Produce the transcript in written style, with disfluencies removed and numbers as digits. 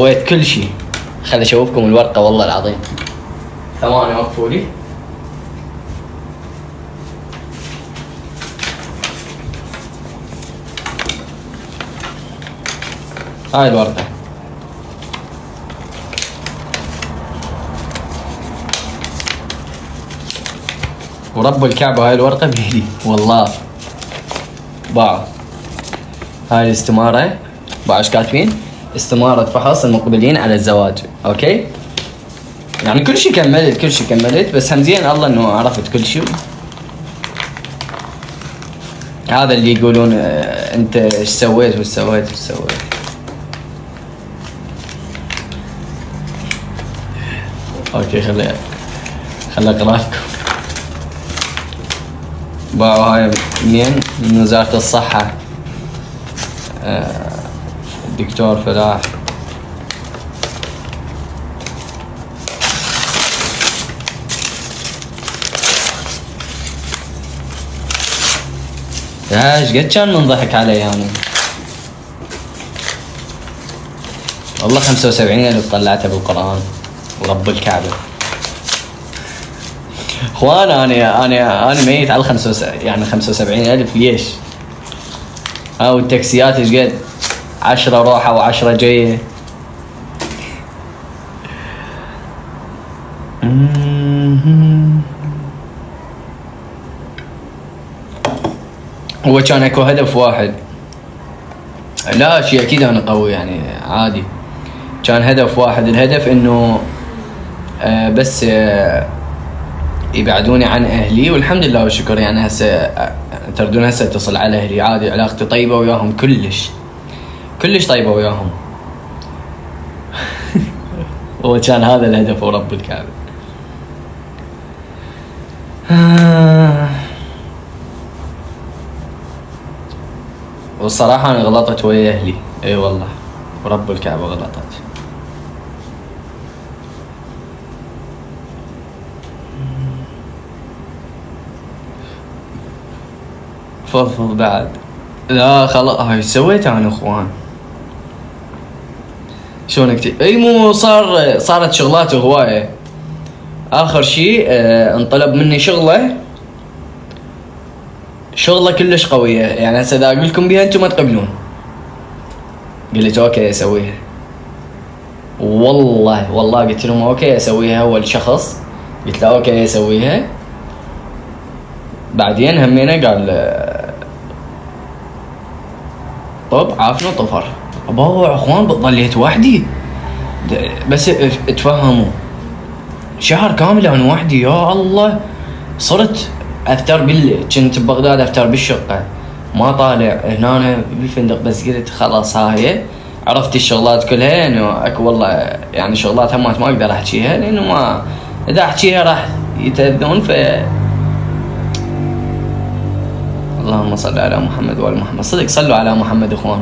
سويت كل شيء. خل اشوفكم الورقة والله العظيم. ثواني وقفوا لي. هاي الورقة. ورب الكعبة هاي الورقة بيدي والله. باعوا. هاي الاستمارة. باعوا ايش كاتبين؟ استمارة فحص المقبلين على الزواج. اوكي؟ يعني كل شيء كملت بس هم زين الله انه عرفت كل شيء. هذا اللي يقولون انت ايش سويت وايش سويت وايش سويت. اوكي خلي اقرا لكم. باعوا هاي من وزارة الصحة. الدكتور فلاح. يا ايش قد كان من ضحك علي يعني. والله 75,000 طلعتها بالقرآن ورب الكعبة. اخوان انا ميت على 75,000 ليش؟ والتاكسيات ايش قد؟ 10 روحة و10 جاية. هو كان اكو هدف واحد. لا شيء اكيد انا قوي يعني عادي. كان هدف واحد، الهدف انه بس يبعدوني عن اهلي، والحمد لله والشكر يعني هسه تردون هسه اتصل على اهلي عادي، علاقتي طيبة وياهم كلش طيبة وياهم. هو كان هذا الهدف ورب الكعبة. والصراحة أنا غلطت ويا أهلي. أي والله ورب الكعبة غلطت. فضفض بعد. لا خلاص هاي سويت أنا أخوان. شلون أكتب؟ أي مو صارت شغلات هواية. آخر شيء انطلب مني شغلة كلش قوية، يعني هسه إذا أقول لكم بيها أنتم ما تقبلون. قلت أوكي أسويها. والله قلت لهم أوكي أسويها. أول شخص قلت له أوكي أسويها. بعدين همينه قال طب عافنا طفر. أبوه أخوان ضليت وحدي بس اتفهموا شهر كامل أنا وحدي. يا الله صرت أفتر كنت ببغداد أفتر بالشقة ما طالع هنا بالفندق. بس قلت خلاص هاي عرفت الشغلات كلها انه اكو والله يعني شغلات همات ما اقدر احكيها لانه ما اذا احكيها راح يتأذون. اللهم صل على محمد وآل محمد. صدق صلوا على محمد اخوان.